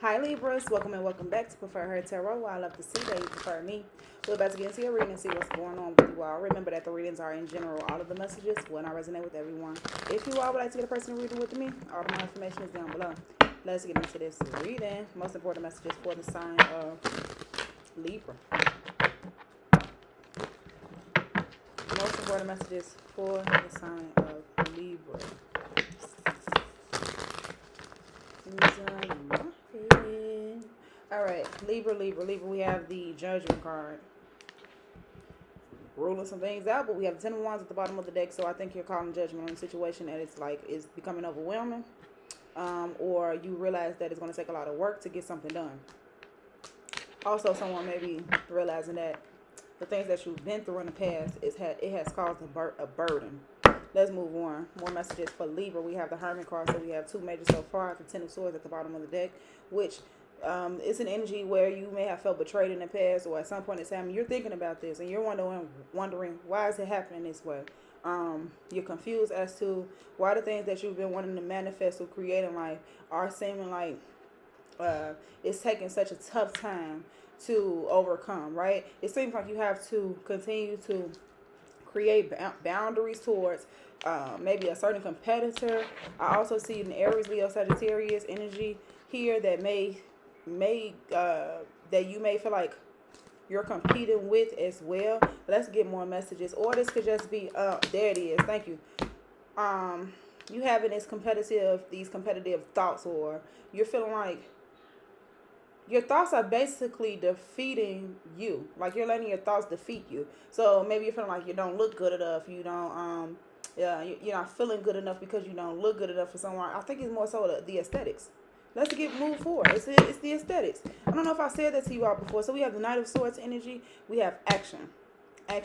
Hi Libras, welcome and welcome back to Preferher Tarot. I love to see that you prefer me. We're about to get into your reading and see what's going on with you all. Remember that the readings are in general. All of the messages will not resonate with everyone. If you all would like to get a personal reading with me, all of my information is down below. Let's get into this reading. Most important messages for the sign of Libra. Most important messages for the sign of Libra. All right, Libra. We have the Judgment card, ruling some things out, but we have the Ten of Wands at the bottom of the deck. So I think you're calling judgment on the situation, and it's becoming overwhelming, or you realize that it's going to take a lot of work to get something done. Also, someone may be realizing that the things that you've been through in the past it has caused a burden. Let's move on. More messages for Libra. We have the Hermit card, so we have two majors so far. The Ten of Swords at the bottom of the deck, which it's an energy where you may have felt betrayed in the past, or at some point in time you're thinking about this and you're wondering why is it happening this way. You're confused as to why the things that you've been wanting to manifest or create in life are seeming like it's taking such a tough time to overcome, right? It seems like you have to continue to create boundaries towards maybe a certain competitor. I also see an Aries, Leo, Sagittarius energy here that that you may feel like you're competing with as well. Let's get more messages. Or this could just be there it is. Thank you. You having these competitive thoughts, or you're feeling like your thoughts are basically defeating you. Like you're letting your thoughts defeat you. So maybe you're feeling like you don't look good enough. You don't you're not feeling good enough because you don't look good enough for someone. I think it's more so the aesthetics. Let's move forward. It's the aesthetics. I don't know if I said that to you all before. So we have the Knight of Swords energy. We have action, or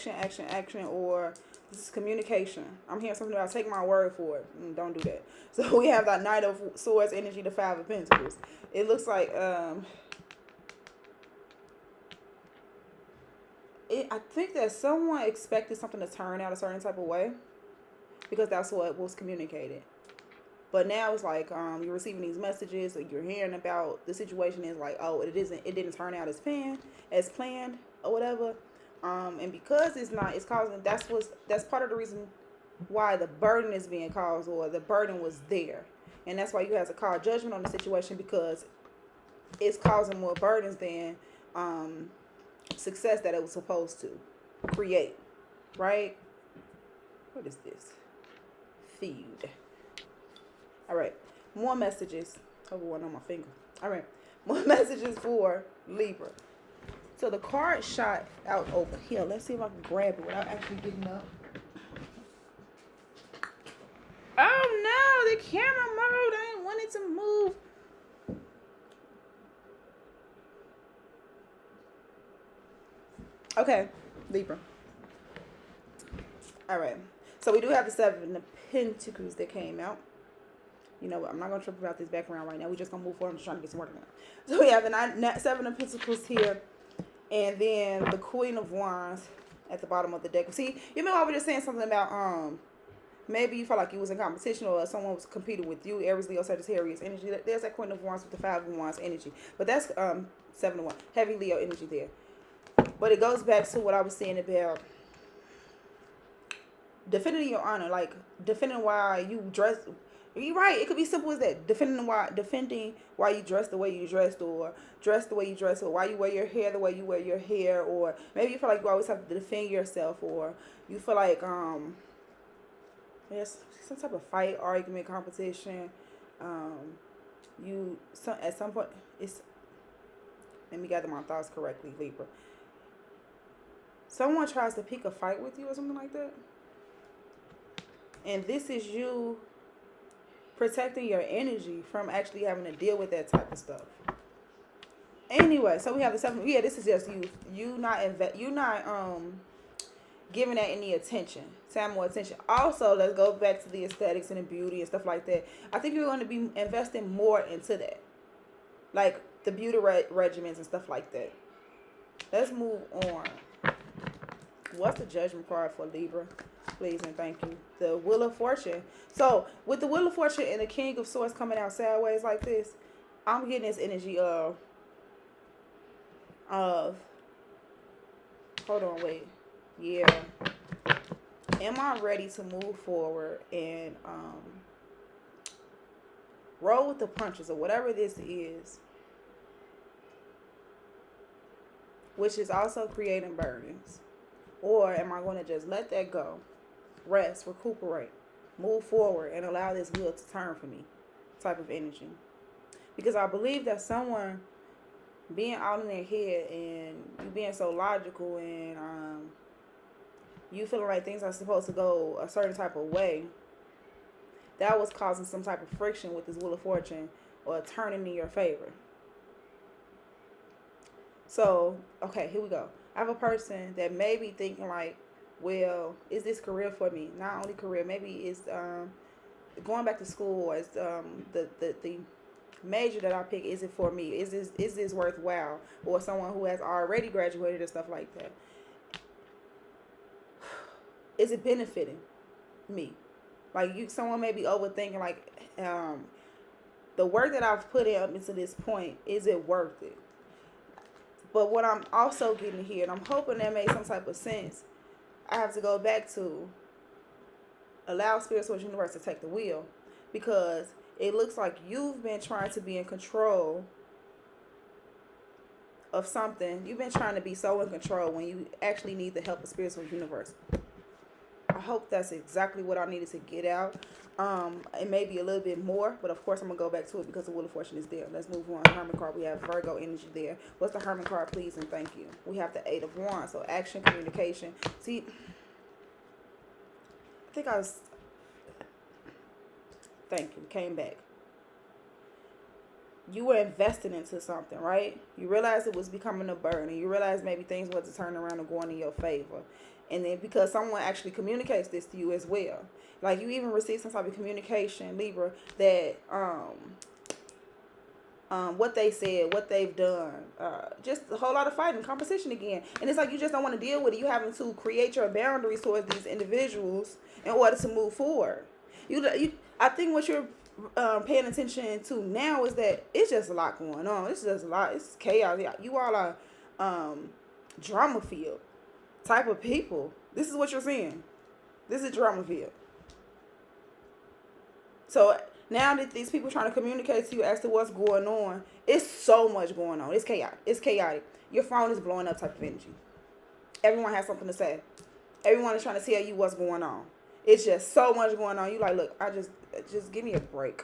this is communication. I'm hearing something about take my word for it. Don't do that. So we have that Knight of Swords energy, the Five of Pentacles. It looks like I think that someone expected something to turn out a certain type of way because that's what was communicated. But now it's like you're receiving these messages, or you're hearing about the situation is like, oh, it didn't turn out as planned or whatever. And because it's causing, that's part of the reason why the burden is being caused, or the burden was there. And that's why you have to call judgment on the situation, because it's causing more burdens than success that it was supposed to create, right? What is this? Feud. All right, more messages. Oh, one on my finger. All right, more messages for Libra. So the card shot out over here. Let's see if I can grab it without actually getting up. Oh no, the camera moved. I didn't want it to move. Okay, Libra. All right, so we do have the Seven of Pentacles that came out. You know what? I'm not going to trip about this background right now. We're just going to move forward. I'm just trying to get some work done. So we have the Seven of Pentacles here. And then the Queen of Wands at the bottom of the deck. See, you know, I was just saying something about maybe you felt like you was in competition, or someone was competing with you. Aries, Leo, Sagittarius energy. There's that Queen of Wands with the Five of Wands energy. But that's Seven of Wands. Heavy Leo energy there. But it goes back to what I was saying about defending your honor. Like, defending why you dress. You're right. It could be simple as that. Defending why you dress the way you dressed, or dress the way you dress, or why you wear your hair the way you wear your hair, or maybe you feel like you always have to defend yourself, or you feel like there's some type of fight, argument, competition. At some point let me gather my thoughts correctly, Libra. Someone tries to pick a fight with you or something like that, and this is you protecting your energy from actually having to deal with that type of stuff. Anyway, so we have the Seven. Yeah, this is just you not giving that any attention, time more attention. Also, let's go back to the aesthetics and the beauty and stuff like that. I think you're going to be investing more into that, like the beauty regimens and stuff like that. Let's move on. What's the Judgment card for Libra? Please and thank you. The Wheel of Fortune. So with the Wheel of Fortune and the King of Swords coming out sideways like this, I'm getting this energy of, hold on, wait. Yeah. Am I ready to move forward and roll with the punches or whatever this is, which is also creating burdens? Or am I going to just let that go, rest, recuperate, move forward, and allow this wheel to turn for me type of energy? Because I believe that someone being out in their head and you being so logical and you feeling like things are supposed to go a certain type of way, that was causing some type of friction with this Wheel of Fortune or turning in your favor. So, okay, here we go. I have a person that may be thinking like, well, is this career for me? Not only career, maybe it's going back to school, or it's the major that I pick, is it for me? Is this worthwhile? Or someone who has already graduated and stuff like that. Is it benefiting me? Like someone may be overthinking like the work that I've put in up until this point, is it worth it? But what I'm also getting here, and I'm hoping that made some type of sense, I have to go back to allow Spirit, Source, Universe to take the wheel, because it looks like you've been trying to be in control of something. You've been trying to be so in control when you actually need the help of Spirit, Source, Universe. I hope that's exactly what I needed to get out. It may be a little bit more, but of course I'm going to go back to it because the Wheel of Fortune is there. Let's move on. Hermit card. We have Virgo energy there. What's the Hermit card, please and thank you? We have the Eight of Wands. So action, communication. See, I think I was... Thank you. Came back. You were investing into something, right? You realized it was becoming a burden. You realized maybe things wasn't turning around and going in your favor. And then because someone actually communicates this to you as well. Like you even receive some type of communication, Libra, that what they said, what they've done, just a whole lot of fighting, competition again. And it's like you just don't want to deal with it. You having to create your boundaries towards these individuals in order to move forward. I think what you're paying attention to now is that it's just a lot going on. It's just a lot. It's chaos. You all are drama filled type of people. This is what you're seeing. This is drama field. So now that these people trying to communicate to you as to what's going on, it's so much going on. It's chaotic. It's chaotic. Your phone is blowing up type of energy. Everyone has something to say. Everyone is trying to tell you what's going on. It's just so much going on. You like, look, just give me a break.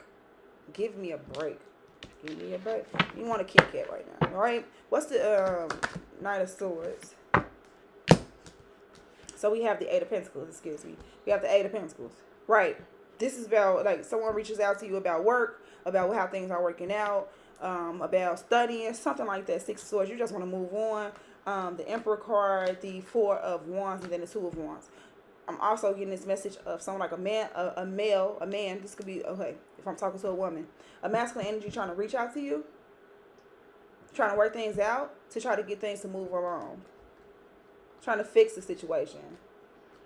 Give me a break. Give me a break. You want to kick it right now, all right? What's the Knight of Swords? So we have the Eight of Pentacles, excuse me. We have the Eight of Pentacles. Right. This is about, like, someone reaches out to you about work, about how things are working out, about studying, something like that. Six of Swords. You just want to move on. The Emperor card, the Four of Wands, and then the Two of Wands. I'm also getting this message of someone like a man, a male, a man. This could be, okay, if I'm talking to a woman. A masculine energy trying to reach out to you. Trying to work things out to try to get things to move along. Trying to fix the situation.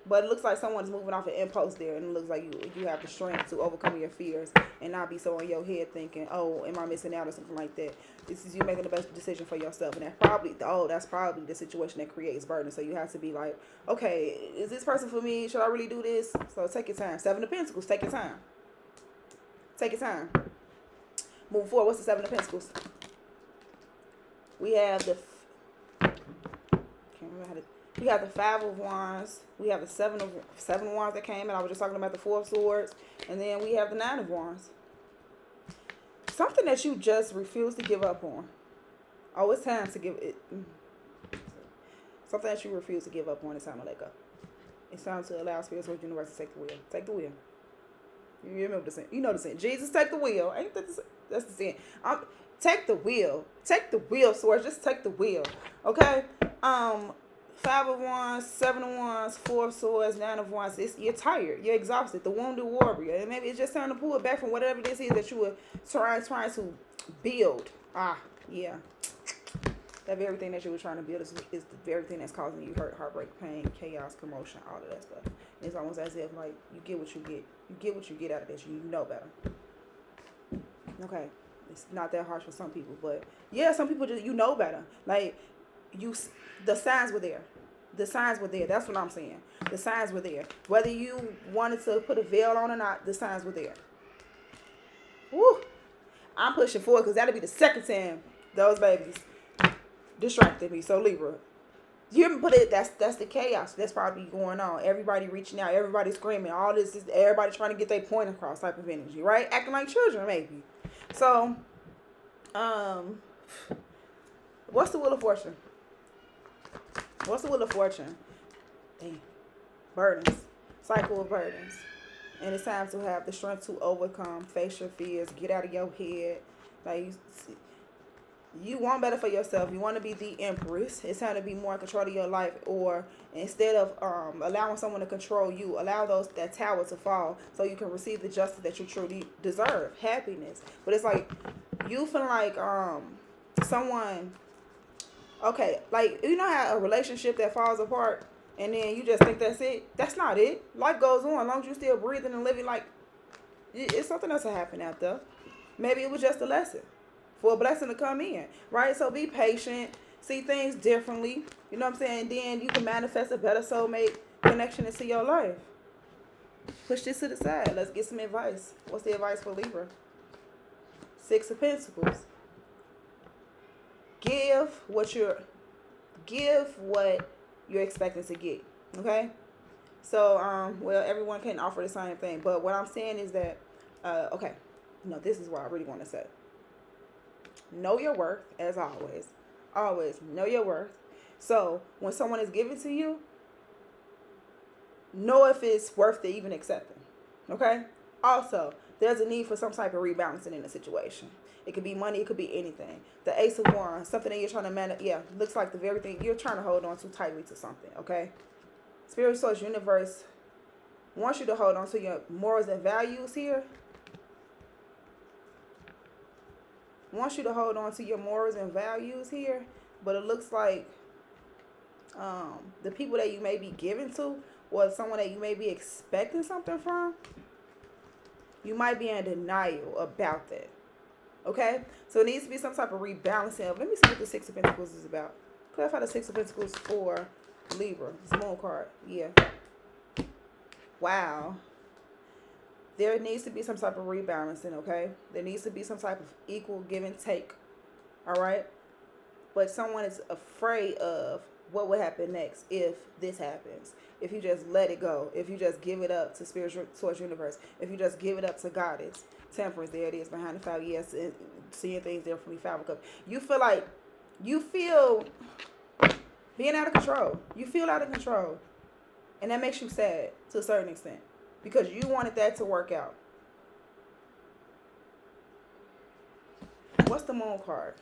But it looks like someone's moving off an impulse there, and it looks like you have the strength to overcome your fears and not be so in your head thinking, oh, am I missing out or something like that. This is you making the best decision for yourself, and that's probably the situation that creates burden. So you have to be like, okay, is this person for me? Should I really do this? So take your time. Seven of Pentacles, take your time. Take your time. Moving forward, what's the Seven of Pentacles? We have the... Can't remember how to... We got the Five of Wands. We have the Seven of Wands that came in. I was just talking about the Four of Swords. And then we have the Nine of Wands. Something that you just refuse to give up on. Oh, it's time to give it. Something that you refuse to give up on. It's time to let go. It's time to allow Spirit, Source, Universe to take the wheel. Take the wheel. You remember the sin. You know the sin. Jesus, take the wheel. Ain't that the sin? That's the sin. Take the wheel. Take the wheel, Swords. Just take the wheel. Okay? Five of Wands, Seven of Wands, Four of Swords, Nine of Wands. You're tired. You're exhausted. The wounded warrior. And maybe it's just time to pull it back from whatever this is that you were trying to build. Yeah. That very thing that you were trying to build is the very thing that's causing you hurt, heartbreak, pain, chaos, commotion, all of that stuff. And it's almost as if, like, you get what you get. You get what you get out of this. You know better. Okay. It's not that harsh for some people, but yeah, some people just, you know better. Like, the signs were there. The signs were there. That's what I'm saying. The signs were there. Whether you wanted to put a veil on or not, the signs were there. Woo! I'm pushing forward because that'll be the second time those babies distracted me. So Libra, you put it. That's the chaos that's probably going on. Everybody reaching out. Everybody screaming. All this is everybody trying to get their point across type of energy, right? Acting like children, maybe. So, what's the Wheel of Fortune? What's the Wheel of Fortune? Damn. Burdens. Cycle of burdens. And it's time to have the strength to overcome, face your fears, get out of your head. Like, you want better for yourself. You want to be the empress. It's time to be more in control of your life. Or instead of allowing someone to control you, allow that tower to fall so you can receive the justice that you truly deserve. Happiness. But it's like, you feel like someone... Okay, like, you know how a relationship that falls apart and then you just think that's it? That's not it. Life goes on. As long as you're still breathing and living, like, it's something else to happen out there. Maybe it was just a lesson for a blessing to come in, right? So be patient. See things differently. You know what I'm saying? Then you can manifest a better soulmate connection into your life. Push this to the side. Let's get some advice. What's the advice for Libra? Six of Pentacles. Give what you're expecting to get. Okay? So, well, everyone can offer the same thing. But what I'm saying is that, okay. No, this is what I really want to say. Know your worth, as always. Always know your worth. So, when someone is giving to you, know if it's worth to even accepting. Okay? Also, there's a need for some type of rebalancing in the situation. It could be money. It could be anything. The Ace of Wands, something that you're trying to manage. Yeah, looks like the very thing. You're trying to hold on too tightly to something, okay? Spirit, Source, Universe wants you to hold on to your morals and values here. Wants you to hold on to your morals and values here. But it looks like the people that you may be giving to, or someone that you may be expecting something from, you might be in denial about that. Okay? So it needs to be some type of rebalancing of, let me see what the Six of Pentacles is about. Clarify the Six of Pentacles for Libra. It's a moon card. Yeah. Wow. There needs to be some type of rebalancing, okay? There needs to be some type of equal give and take. Alright? But someone is afraid of what will happen next if this happens. If you just let it go. If you just give it up to Spirit, Source, Universe. If you just give it up to Goddess. Temperance, there it is behind the 5 years, seeing things differently. 5 of Cups. You feel being out of control. You feel out of control, and that makes you sad to a certain extent because you wanted that to work out. What's the Moon card?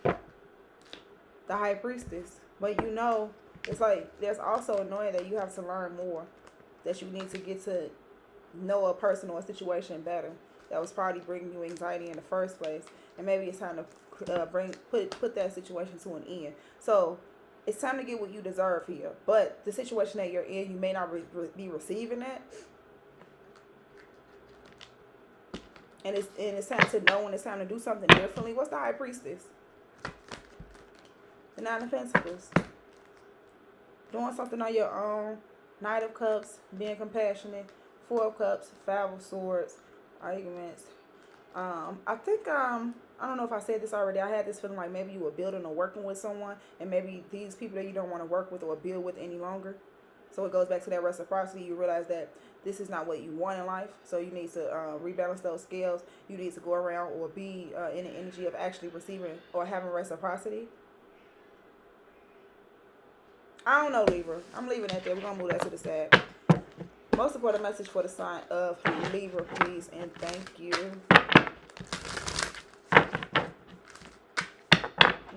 The High Priestess. But you know, it's like there's also annoying that you have to learn more. That you need to get to know a person or a situation better that was probably bringing you anxiety in the first place, and maybe it's time to put that situation to an end. So it's time to get what you deserve here. But the situation that you're in, you may not be receiving that, and it's time to know when it's time to do something differently. What's the High Priestess? The Nine of Pentacles. Doing something on your own. Knight of Cups, being compassionate. 4 of Cups, 5 of Swords, arguments. I think, I don't know if I said this already. I had this feeling like maybe you were building or working with someone, and maybe these people that you don't want to work with or build with any longer. So it goes back to that reciprocity. You realize that this is not what you want in life. So you need to rebalance those scales. You need to go around or be in the energy of actually receiving or having reciprocity. I don't know, Libra. I'm leaving that there. We're going to move that to the side. Most important message for the sign of Libra, please, and thank you.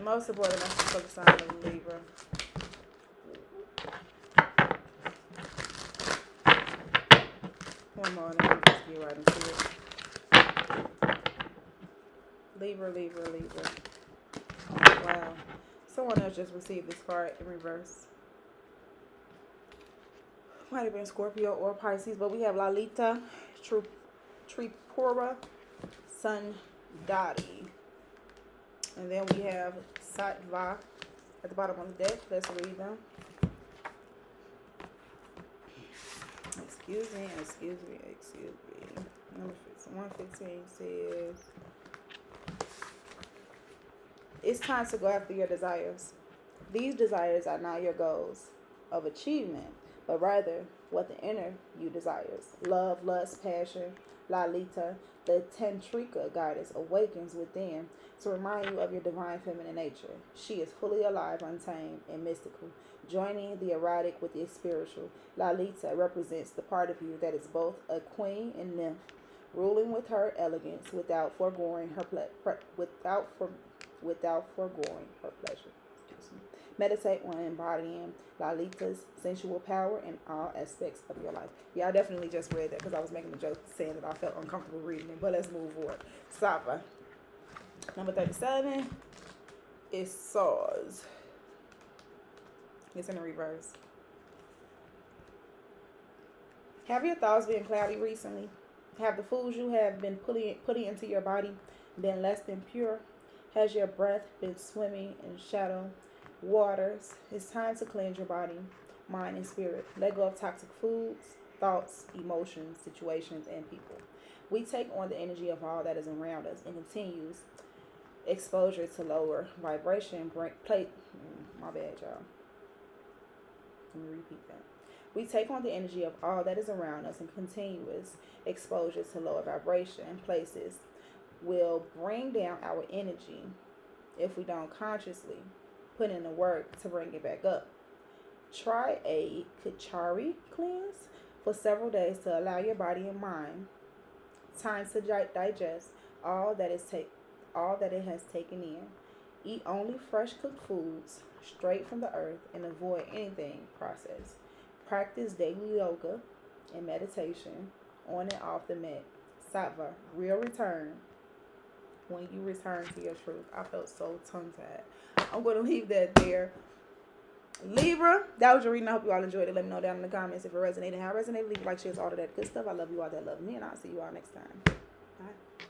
Most important message for the sign of Libra. One more, let me just get right into it. Libra, Libra, Libra. Wow. Someone else just received this card in reverse. Might have been Scorpio or Pisces, but we have Lalita, Tripura, Sundari. And then we have Sattva at the bottom of the deck. Let's read them. Excuse me. Number 115 says, it's time to go after your desires. These desires are not your goals of achievement, but rather what the inner you desires. Love, lust, passion, Lalita, the Tantrika goddess, awakens within to remind you of your divine feminine nature. She is fully alive, untamed, and mystical, joining the erotic with the spiritual. Lalita represents the part of you that is both a queen and nymph, ruling with her elegance without foregoing her pleasure. Meditate on embodying Lalita's sensual power in all aspects of your life. Yeah, I definitely just read that because I was making a joke saying that I felt uncomfortable reading it. But let's move forward. Sattva. Number 37 is Swords. It's in the reverse. Have your thoughts been cloudy recently? Have the foods you have been putting into your body been less than pure? Has your breath been swimming in shadow waters? It's time to cleanse your body, mind, and spirit. Let go of toxic foods, thoughts, emotions, situations, and people. We take on the energy of all that is around us and continues exposure to lower vibration. My bad, y'all. Let me repeat that. We take on the energy of all that is around us, and continuous exposure to lower vibration places will bring down our energy if we don't consciously put in the work to bring it back up. Try a Kachari cleanse for several days to allow your body and mind time to digest all that it has taken in. Eat only fresh cooked foods straight from the earth and avoid anything processed. Practice daily yoga and meditation on and off the mat. Sattva, real return when you return to your truth. I felt so tongue-tied. I'm going to leave that there. Libra, that was your reading. I hope you all enjoyed it. Let me know down in the comments if it resonated. How it resonated. Leave a like, shares, all of that good stuff. I love you all that love me, and I'll see you all next time. Bye.